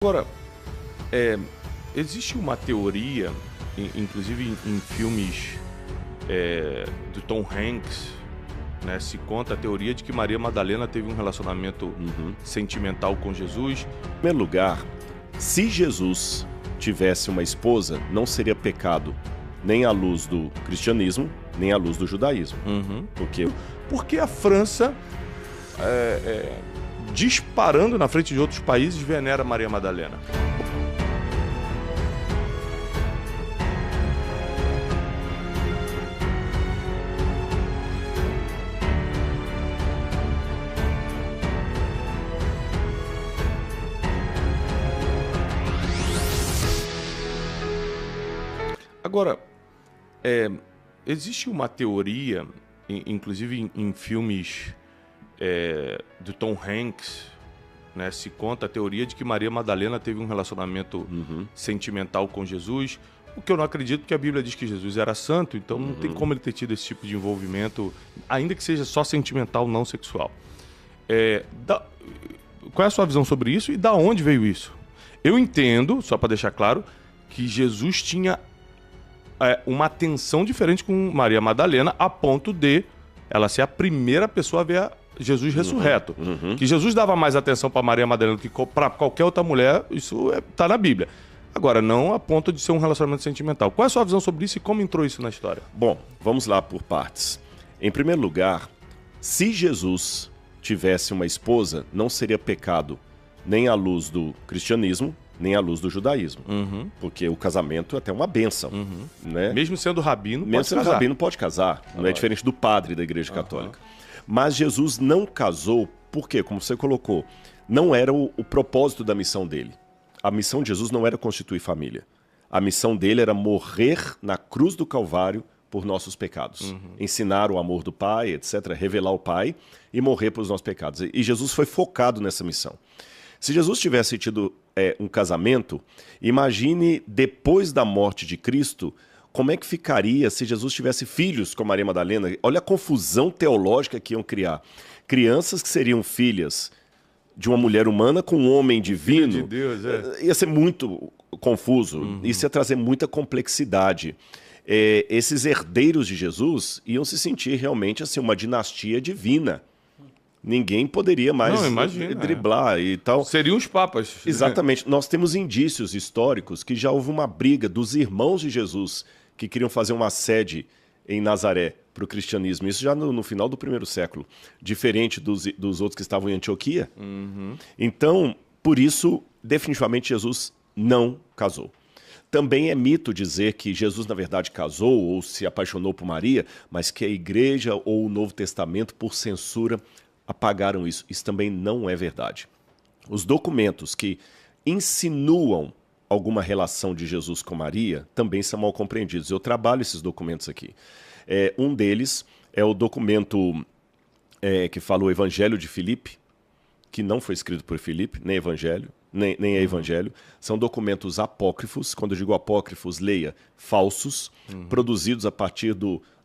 Agora, é, existe uma teoria, inclusive em filmes do Tom Hanks, né, se conta a teoria de que Maria Madalena teve um relacionamento sentimental com Jesus. Em primeiro lugar, se Jesus tivesse uma esposa, não seria pecado nem à luz do cristianismo, nem à luz do judaísmo. Porque a França, disparando na frente de outros países, venera Maria Madalena. Agora, existe uma teoria, inclusive em filmes do Tom Hanks, né, se conta a teoria de que Maria Madalena teve um relacionamento sentimental com Jesus, o que eu não acredito, porque a Bíblia diz que Jesus era santo, então não tem como ele ter tido esse tipo de envolvimento, ainda que seja só sentimental, não sexual. Qual é a sua visão sobre isso e da onde veio isso? Eu entendo, só para deixar claro, que Jesus tinha uma atenção diferente com Maria Madalena, a ponto de ela ser a primeira pessoa a ver Jesus ressurreto. Que Jesus dava mais atenção para Maria Madalena do que para qualquer outra mulher, isso está na Bíblia. Agora, não a ponto de ser um relacionamento sentimental. Qual é a sua visão sobre isso e como entrou isso na história? Bom, vamos lá por partes. Em primeiro lugar, se Jesus tivesse uma esposa, não seria pecado nem à luz do cristianismo, nem à luz do judaísmo. Porque o casamento é até uma bênção. Né? Mesmo sendo rabino, Mesmo sendo rabino, pode casar. Não é diferente do padre da Igreja Católica. Mas Jesus não casou porque, como você colocou, não era o propósito da missão dele. A missão de Jesus não era constituir família. A missão dele era morrer na cruz do Calvário por nossos pecados. Ensinar o amor do Pai, etc., revelar o Pai e morrer pelos nossos pecados. E Jesus foi focado nessa missão. Se Jesus tivesse tido um casamento, imagine depois da morte de Cristo, como é que ficaria se Jesus tivesse filhos com Maria Madalena? Olha a confusão teológica que iam criar. Crianças que seriam filhas de uma mulher humana com um homem divino. Filho de Deus, ia ser muito confuso. Isso ia trazer muita complexidade. Esses herdeiros de Jesus iam se sentir realmente assim, uma dinastia divina. Ninguém poderia mais driblar e tal. Seriam os papas. Exatamente. Nós temos indícios históricos que já houve uma briga dos irmãos de Jesus que queriam fazer uma sede em Nazaré para o cristianismo. Isso já no final do primeiro século. Diferente dos outros que estavam em Antioquia. Então, por isso, definitivamente, Jesus não casou. Também é mito dizer que Jesus, na verdade, casou ou se apaixonou por Maria, mas que a Igreja ou o Novo Testamento, por censura, apagaram isso. Isso também não é verdade. Os documentos que insinuam alguma relação de Jesus com Maria também são mal compreendidos. Eu trabalho esses documentos aqui. Um deles é o documento que fala o Evangelho de Filipe, que não foi escrito por Filipe, nem Evangelho, nem é Evangelho. São documentos apócrifos, quando eu digo apócrifos, leia, falsos, produzidos a partir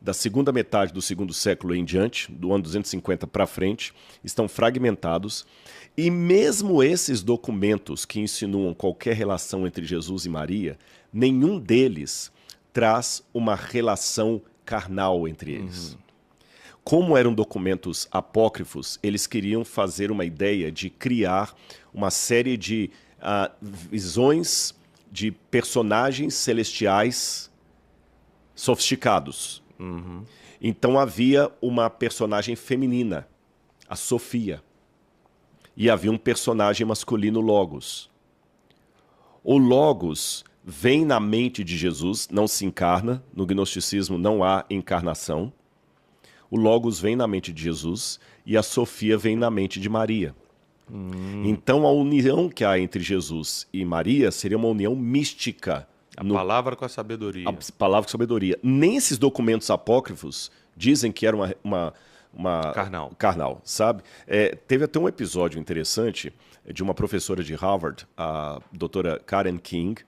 da segunda metade do segundo século em diante, do ano 250 para frente, estão fragmentados. E mesmo esses documentos que insinuam qualquer relação entre Jesus e Maria, nenhum deles traz uma relação carnal entre eles. Como eram documentos apócrifos, eles queriam fazer uma ideia de criar uma série de visões de personagens celestiais sofisticados. Então havia uma personagem feminina, a Sofia, e havia um personagem masculino, Logos. O Logos vem na mente de Jesus, não se encarna, no gnosticismo não há encarnação. O Logos vem na mente de Jesus e a Sofia vem na mente de Maria. Então a união que há entre Jesus e Maria seria uma união mística. A palavra com a sabedoria. A palavra com sabedoria. Nem esses documentos apócrifos dizem que era uma carnal, sabe? Teve até um episódio interessante de uma professora de Harvard, a doutora Karen King,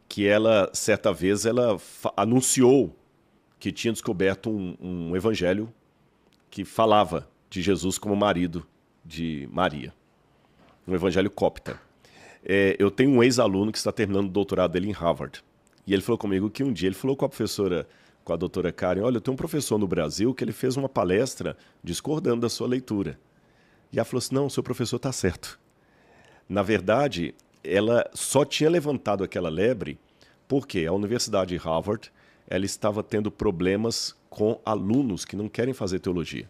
que ela, certa vez, ela anunciou que tinha descoberto um evangelho que falava de Jesus como marido de Maria. Um evangelho cópita. Eu tenho um ex-aluno que está terminando o doutorado dele em Harvard. E ele falou comigo que um dia ele falou com a professora, com a doutora Karen, olha, eu tenho um professor no Brasil que ele fez uma palestra discordando da sua leitura. E ela falou assim, não, o seu professor está certo. Na verdade, ela só tinha levantado aquela lebre porque a Universidade de Harvard ela estava tendo problemas com alunos que não querem fazer teologia.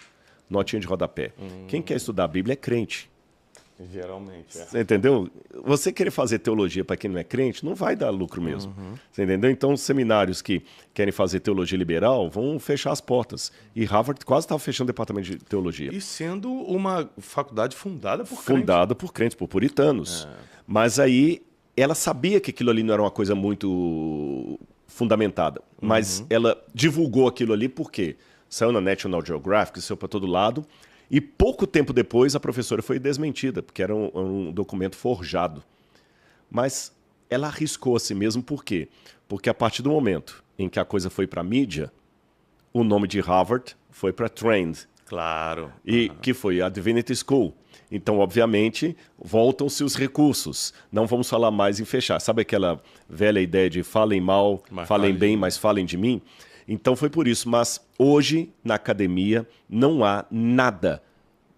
Notinha de rodapé. Quem quer estudar a Bíblia é crente. Geralmente, Você entendeu? Você querer fazer teologia para quem não é crente não vai dar lucro mesmo. Você entendeu? Então, os seminários que querem fazer teologia liberal vão fechar as portas. E Harvard quase estava fechando o departamento de teologia. E sendo uma faculdade fundada por crentes. Fundada por crentes, por puritanos. Mas aí ela sabia que aquilo ali não era uma coisa muito fundamentada. Mas ela divulgou aquilo ali por quê? Saiu na National Geographic, saiu para todo lado. E pouco tempo depois a professora foi desmentida, porque era um documento forjado. Mas ela arriscou a si mesmo por quê? Porque a partir do momento em que a coisa foi para a mídia, o nome de Harvard foi para Trend. Claro. E que foi a Divinity School. Então, obviamente, voltam-se os recursos. Não vamos falar mais em fechar. Sabe aquela velha ideia de falem mal, falem bem, mas falem de mim? Então foi por isso, mas hoje na academia não há nada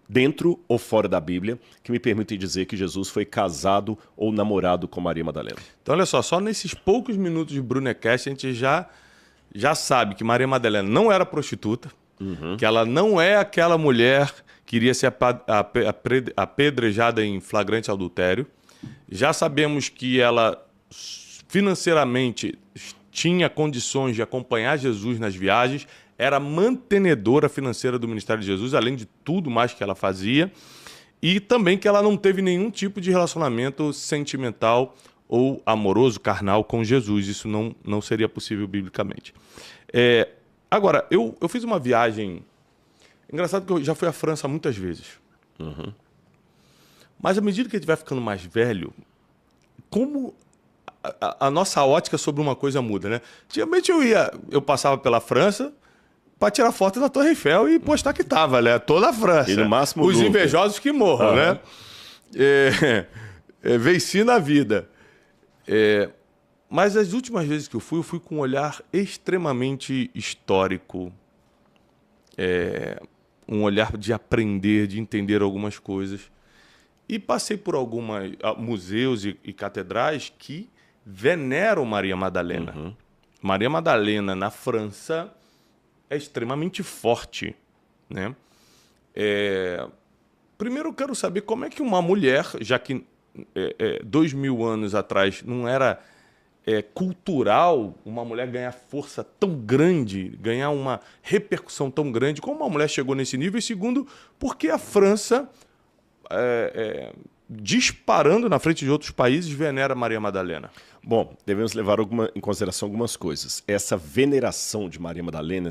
dentro ou fora da Bíblia que me permita dizer que Jesus foi casado ou namorado com Maria Madalena. Então olha só nesses poucos minutos de Brunecast a gente já sabe que Maria Madalena não era prostituta, que ela não é aquela mulher que iria ser apedrejada em flagrante adultério. Já sabemos que ela financeiramente tinha condições de acompanhar Jesus nas viagens, era mantenedora financeira do ministério de Jesus, além de tudo mais que ela fazia, e também que ela não teve nenhum tipo de relacionamento sentimental ou amoroso, carnal com Jesus. Isso não seria possível biblicamente. Agora, eu fiz uma viagem... Engraçado que eu já fui à França muitas vezes. Mas à medida que a gente vai ficando mais velho, como... A nossa ótica sobre uma coisa muda, né? Antigamente eu passava pela França para tirar foto da Torre Eiffel e postar que tava, né? Toda a França. E no máximo os invejosos que morram, né? Venci na vida. Mas as últimas vezes que eu fui com um olhar extremamente histórico. Um olhar de aprender, de entender algumas coisas. E passei por alguns museus e catedrais que veneram Maria Madalena. Maria Madalena, na França, é extremamente forte, né? Primeiro eu quero saber como é que uma mulher, já que 2000 anos atrás não era cultural uma mulher ganhar força tão grande, ganhar uma repercussão tão grande, como uma mulher chegou nesse nível? E segundo, por que a França... disparando na frente de outros países, venera Maria Madalena? Bom, devemos levar em consideração algumas coisas. Essa veneração de Maria Madalena,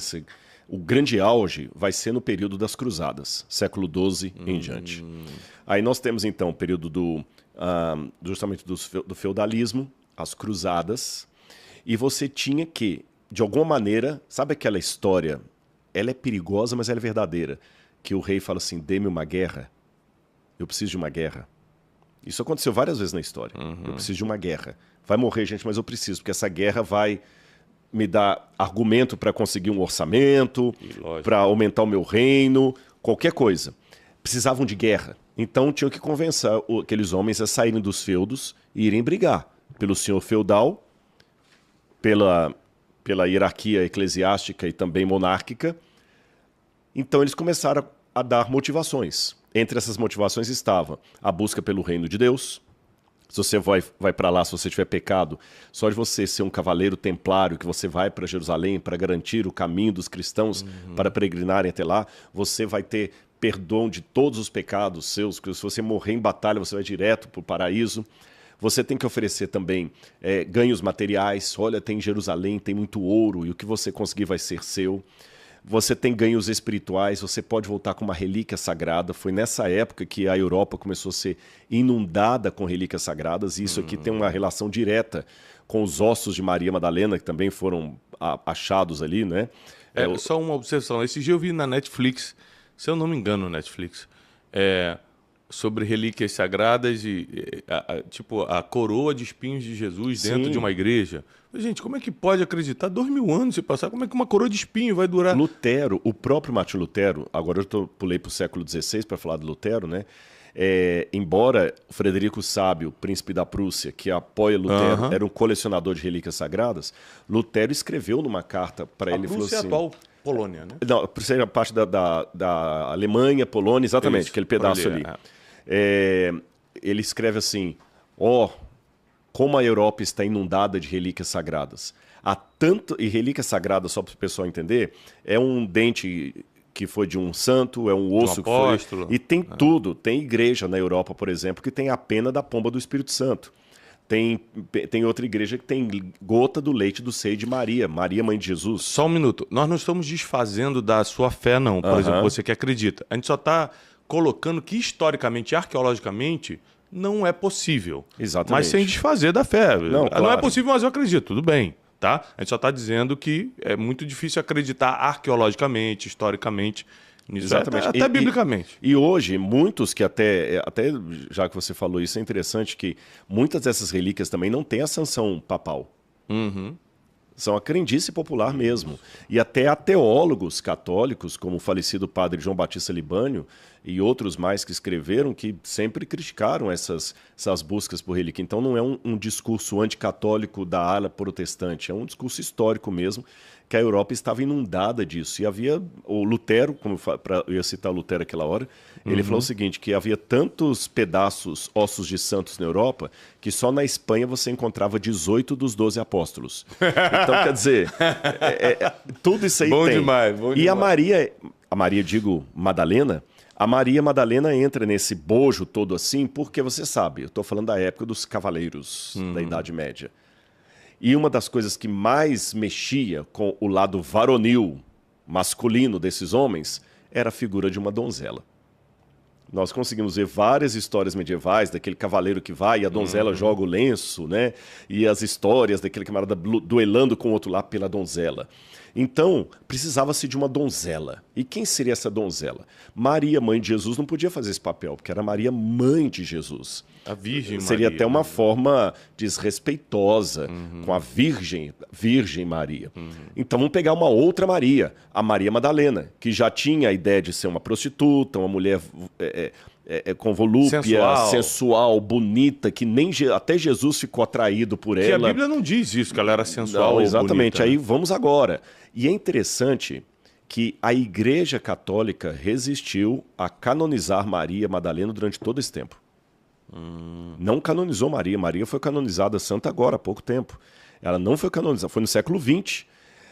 o grande auge vai ser no período das Cruzadas, século XII em diante. Aí nós temos então o período justamente do feudalismo, as Cruzadas, e você tinha que, de alguma maneira, sabe aquela história, ela é perigosa, mas ela é verdadeira, que o rei fala assim, dê-me uma guerra, eu preciso de uma guerra. Isso aconteceu várias vezes na história. Eu preciso de uma guerra. Vai morrer gente, mas eu preciso, porque essa guerra vai me dar argumento para conseguir um orçamento, para aumentar o meu reino, qualquer coisa. Precisavam de guerra. Então tinham que convencer aqueles homens a saírem dos feudos e irem brigar pelo senhor feudal, pela hierarquia eclesiástica e também monárquica. Então eles começaram a dar motivações. Entre essas motivações estava a busca pelo reino de Deus. Se você vai para lá, se você tiver pecado, só de você ser um cavaleiro templário, que você vai para Jerusalém para garantir o caminho dos cristãos para peregrinarem até lá, você vai ter perdão de todos os pecados seus, que se você morrer em batalha, você vai direto para o paraíso. Você tem que oferecer também ganhos materiais. Olha, tem Jerusalém, tem muito ouro, e o que você conseguir vai ser seu. Você tem ganhos espirituais, você pode voltar com uma relíquia sagrada. Foi nessa época que a Europa começou a ser inundada com relíquias sagradas, e isso aqui tem uma relação direta com os ossos de Maria Madalena, que também foram achados ali, né? Só uma observação. Esse dia eu vi na Netflix, se eu não me engano, Netflix, sobre relíquias sagradas tipo a coroa de espinhos de Jesus dentro Sim. de uma igreja. Gente, como é que pode acreditar 2000 anos se passar? Como é que uma coroa de espinho vai durar? Lutero, o próprio Martinho Lutero, agora pulei para o século XVI para falar de Lutero, né? Embora Frederico Sábio, príncipe da Prússia, que apoia Lutero, era um colecionador de relíquias sagradas, Lutero escreveu numa carta para ele... A Prússia é a atual Polônia, né? Não, seja parte da Alemanha, Polônia, exatamente, Isso, aquele pedaço ali. Ele escreve assim, como a Europa está inundada de relíquias sagradas. E relíquia sagrada, só para o pessoal entender, é um dente que foi de um santo, é um osso que foi... E tem tudo. Tem igreja na Europa, por exemplo, que tem a pena da pomba do Espírito Santo. Tem outra igreja que tem gota do leite do seio de Maria, Maria, mãe de Jesus. Só um minuto. Nós não estamos desfazendo da sua fé, não. Por exemplo, você que acredita. A gente só está colocando que historicamente e arqueologicamente não é possível. Exatamente. Mas sem desfazer da fé. Não, claro. Não é possível, mas eu acredito. Tudo bem. Tá? A gente só está dizendo que é muito difícil acreditar arqueologicamente, historicamente, nisso. Exatamente. Até biblicamente. E hoje, muitos que até já que você falou isso, é interessante que muitas dessas relíquias também não têm a sanção papal. São a crendice popular mesmo. E até teólogos católicos, como o falecido padre João Batista Libânio e outros mais que escreveram, que sempre criticaram essas buscas por relíquia. Então não é um discurso anticatólico da ala protestante, é um discurso histórico mesmo, que a Europa estava inundada disso. E havia o Lutero, eu ia citar Lutero aquela hora, ele falou o seguinte, que havia tantos pedaços, ossos de santos na Europa, que só na Espanha você encontrava 18 dos 12 apóstolos. Então, quer dizer, tudo isso aí bom tem. Demais, bom e demais. A Maria, digo, Madalena, a Maria Madalena entra nesse bojo todo assim, porque você sabe, eu estou falando da época dos cavaleiros, da Idade Média. E uma das coisas que mais mexia com o lado varonil, masculino desses homens, era a figura de uma donzela. Nós conseguimos ver várias histórias medievais daquele cavaleiro que vai e a donzela joga o lenço, né? E as histórias daquele camarada duelando com o outro lá pela donzela. Então, precisava-se de uma donzela. E quem seria essa donzela? Maria, mãe de Jesus, não podia fazer esse papel, porque era Maria, mãe de Jesus. A Virgem Seria Maria, até uma forma desrespeitosa com a Virgem Maria. Então vamos pegar uma outra Maria, a Maria Madalena, que já tinha a ideia de ser uma prostituta, uma mulher com volúpia, sensual, bonita, que nem até Jesus ficou atraído por ela. Que a Bíblia não diz isso, que ela era sensual ou exatamente. bonita. Aí vamos agora. E é interessante que a Igreja Católica resistiu a canonizar Maria Madalena durante todo esse tempo. Não canonizou Maria. Maria foi canonizada santa agora, há pouco tempo. Ela não foi canonizada, foi no século XX.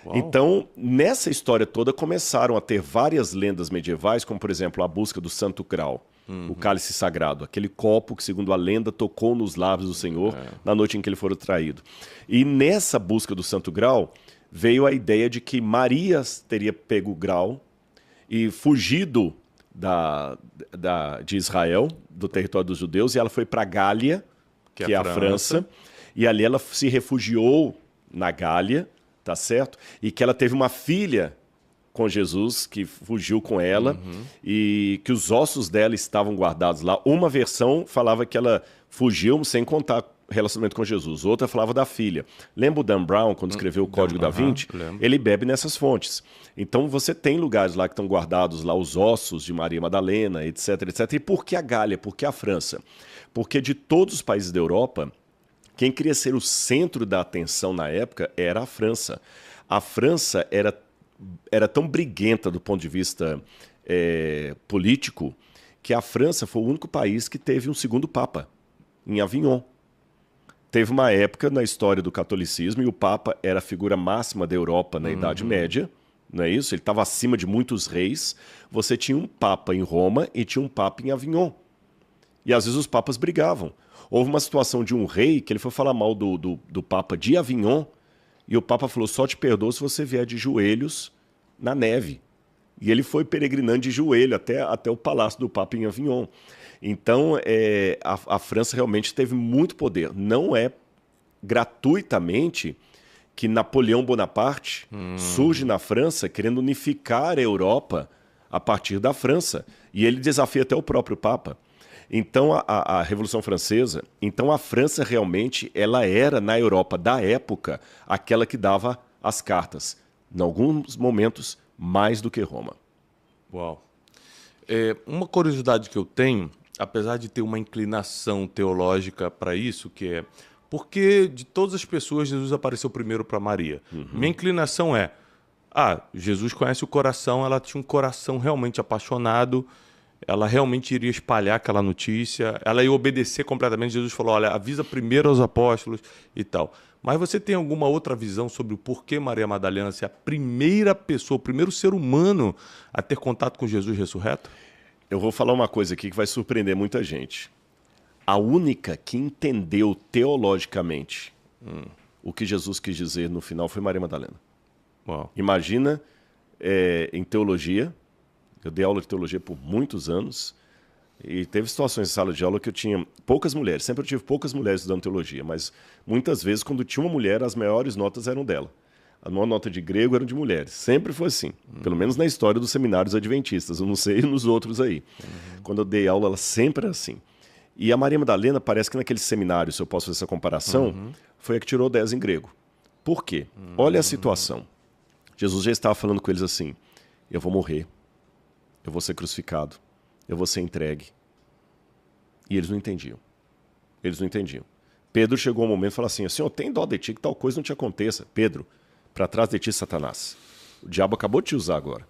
Uau. Então, nessa história toda, começaram a ter várias lendas medievais, como, por exemplo, a busca do Santo Grau, o cálice sagrado, aquele copo que, segundo a lenda, tocou nos lábios do Senhor na noite em que ele foi traído. E nessa busca do Santo Grau, veio a ideia de que Maria teria pego o grau e fugido de Israel, do território dos judeus, e ela foi para a Gália, que é a França, e ali ela se refugiou na Gália, tá certo? E que ela teve uma filha com Jesus, que fugiu com ela, e que os ossos dela estavam guardados lá. Uma versão falava que ela fugiu sem contar relacionamento com Jesus. Outra falava da filha. Lembra o Dan Brown, quando escreveu o Código da Vinci? Ele bebe nessas fontes. Então você tem lugares lá que estão guardados lá os ossos de Maria Madalena, etc, etc. E por que a Gália? Por que a França? Porque de todos os países da Europa, quem queria ser o centro da atenção na época era a França. A França era tão briguenta do ponto de vista político que a França foi o único país que teve um segundo Papa, em Avignon. Teve uma época na história do catolicismo e o Papa era a figura máxima da Europa na Idade Média, não é isso? Ele estava acima de muitos reis. Você tinha um Papa em Roma e tinha um Papa em Avignon. E às vezes os papas brigavam. Houve uma situação de um rei que ele foi falar mal do Papa de Avignon e o Papa falou, só te perdoo se você vier de joelhos na neve. E ele foi peregrinando de joelho até o palácio do Papa em Avignon. Então, a França realmente teve muito poder. Não é gratuitamente que Napoleão Bonaparte surge na França querendo unificar a Europa a partir da França. E ele desafia até o próprio Papa. Então, a Revolução Francesa, então a França realmente, ela era, na Europa da época, aquela que dava as cartas. Em alguns momentos, mais do que Roma. Uau. Uma curiosidade que eu tenho, apesar de ter uma inclinação teológica para isso, que é por que de todas as pessoas Jesus apareceu primeiro para Maria? Minha inclinação é, Jesus conhece o coração, ela tinha um coração realmente apaixonado, ela realmente iria espalhar aquela notícia, ela ia obedecer completamente. Jesus falou, olha, avisa primeiro aos apóstolos e tal. Mas você tem alguma outra visão sobre o porquê Maria Madalena ser a primeira pessoa, o primeiro ser humano a ter contato com Jesus ressurreto? Eu vou falar uma coisa aqui que vai surpreender muita gente. A única que entendeu teologicamente o que Jesus quis dizer no final foi Maria Madalena. Uau. Imagina, em teologia, eu dei aula de teologia por muitos anos, e teve situações em sala de aula que eu tinha poucas mulheres. Sempre eu tive poucas mulheres estudando teologia, mas muitas vezes, quando tinha uma mulher, as maiores notas eram dela. A maior nota de grego era de mulheres. Sempre foi assim. Pelo menos na história dos seminários adventistas. Eu não sei nos outros aí. Quando eu dei aula, ela sempre era assim. E a Maria Madalena, parece que naquele seminário, se eu posso fazer essa comparação, foi a que tirou 10 em grego. Por quê? Olha a situação. Jesus já estava falando com eles assim, eu vou morrer, eu vou ser crucificado, eu vou ser entregue. E eles não entendiam. Eles não entendiam. Pedro chegou um momento e falou assim, Senhor, tem dó de ti que tal coisa não te aconteça. Pedro, para trás de ti, Satanás. O diabo acabou de te usar agora.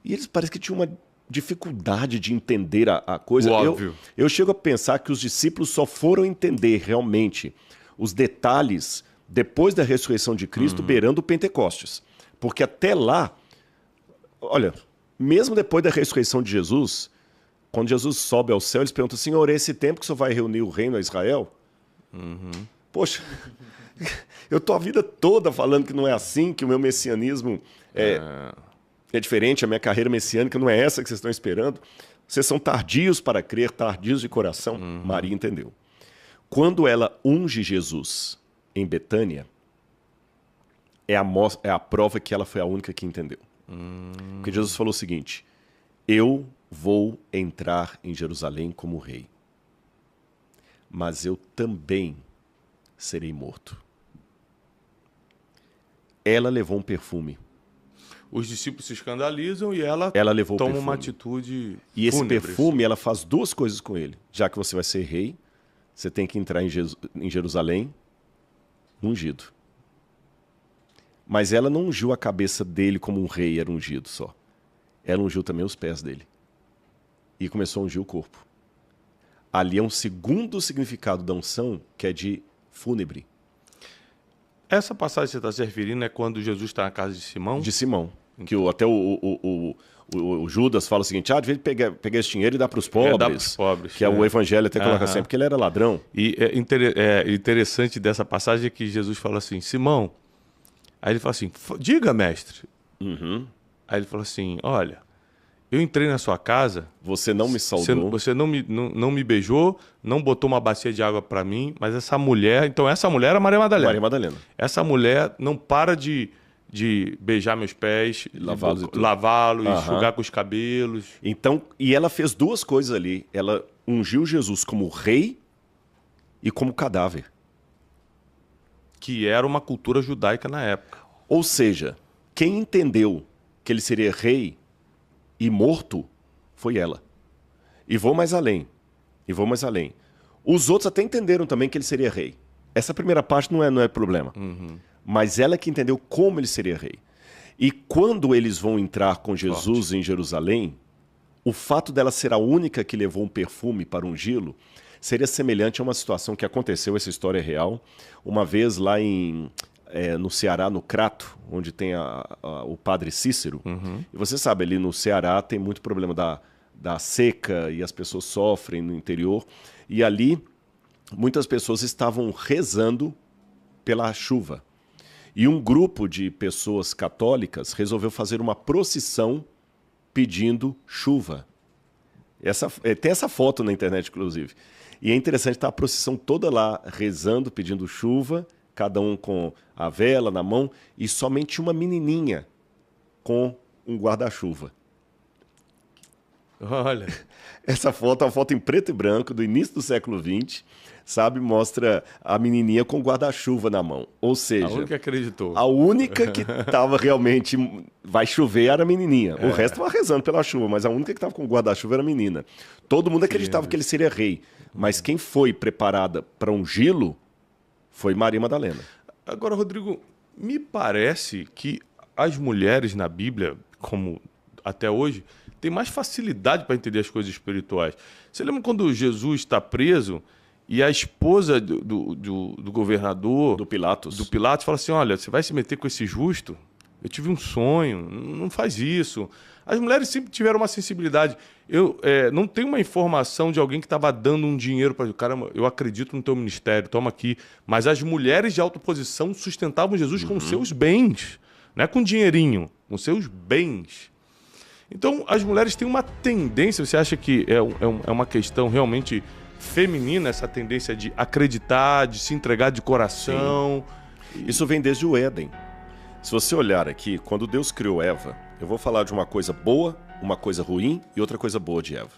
E eles parece que tinham uma dificuldade de entender a coisa. Óbvio. Eu chego a pensar que os discípulos só foram entender realmente os detalhes depois da ressurreição de Cristo, beirando o Pentecostes. Porque até lá, olha, mesmo depois da ressurreição de Jesus, quando Jesus sobe ao céu, eles perguntam, Senhor, esse tempo que o Senhor vai reunir o reino a Israel? Poxa, eu estou a vida toda falando que não é assim, que o meu messianismo é diferente, a minha carreira messiânica não é essa que vocês estão esperando. Vocês são tardios para crer, tardios de coração. Maria entendeu. Quando ela unge Jesus em Betânia, é a prova que ela foi a única que entendeu. Porque Jesus falou o seguinte, eu vou entrar em Jerusalém como rei, mas eu também serei morto. Ela levou um perfume. Os discípulos se escandalizam e ela levou toma o perfume. uma atitude E esse fúnebre, perfume, ela faz duas coisas com ele. Já que você vai ser rei, você tem que entrar em Jerusalém ungido. Mas ela não ungiu a cabeça dele como um rei era ungido só. Ela ungiu também os pés dele. E começou a ungir o corpo. Ali é um segundo significado da unção, que é de fúnebre. Essa passagem que você está se referindo é quando Jesus está na casa de Simão? De Simão. Que até o Judas fala o seguinte, devia pegar esse dinheiro e dar para os pobres. Dar pros pobres. Que é o evangelho até coloca sempre, porque ele era ladrão. E interessante dessa passagem é que Jesus fala assim, Simão, aí ele fala assim, diga, mestre. Aí ele fala assim, olha, eu entrei na sua casa... Você não me saudou. Você não me beijou, não botou uma bacia de água para mim, mas essa mulher... Então essa mulher era Maria Madalena. Maria Madalena. Essa mulher não para de beijar meus pés, lavá-los, enxugar com os cabelos. Então, e ela fez duas coisas ali. Ela ungiu Jesus como rei e como cadáver. Que era uma cultura judaica na época. Ou seja, quem entendeu que ele seria rei e morto foi ela. E vou mais além. Os outros até entenderam também que ele seria rei. Essa primeira parte não é problema. Mas ela que entendeu como ele seria rei. E quando eles vão entrar com Jesus em Jerusalém, o fato dela ser a única que levou um perfume para ungí-lo seria semelhante a uma situação que aconteceu, essa história é real, uma vez lá no Ceará, no Crato, onde tem o padre Cícero. E você sabe, ali no Ceará tem muito problema da seca e as pessoas sofrem no interior. E ali muitas pessoas estavam rezando pela chuva. E um grupo de pessoas católicas resolveu fazer uma procissão pedindo chuva. Tem essa foto na internet, inclusive. E é interessante estar a procissão toda lá rezando, pedindo chuva, cada um com a vela na mão, e somente uma menininha com um guarda-chuva. Olha. Essa foto é uma foto em preto e branco do início do século XX, sabe? Mostra a menininha com guarda-chuva na mão. Ou seja, A única que acreditou. a única que estava realmente vai chover era a menininha. O resto estava rezando pela chuva, mas a única que estava com guarda-chuva era a menina. Todo mundo acreditava que ele seria rei, mas quem foi preparada para ungí-lo foi Maria Madalena. Agora, Rodrigo, me parece que as mulheres na Bíblia, como até hoje, têm mais facilidade para entender as coisas espirituais. Você lembra quando Jesus está preso e a esposa do governador... Do Pilatos. Do Pilatos fala assim, olha, você vai se meter com esse justo? Eu tive um sonho, não faz isso. As mulheres sempre tiveram uma sensibilidade. Eu não tenho uma informação de alguém que estava dando um dinheiro para... Caramba, eu acredito no teu ministério, toma aqui. Mas as mulheres de alta posição sustentavam Jesus com seus bens. Não é com dinheirinho, com seus bens. Então, as mulheres têm uma tendência... Você acha que é uma questão realmente feminina, essa tendência de acreditar, de se entregar de coração? Isso vem desde o Éden. Se você olhar aqui, quando Deus criou Eva, eu vou falar de uma coisa boa, uma coisa ruim e outra coisa boa de Eva.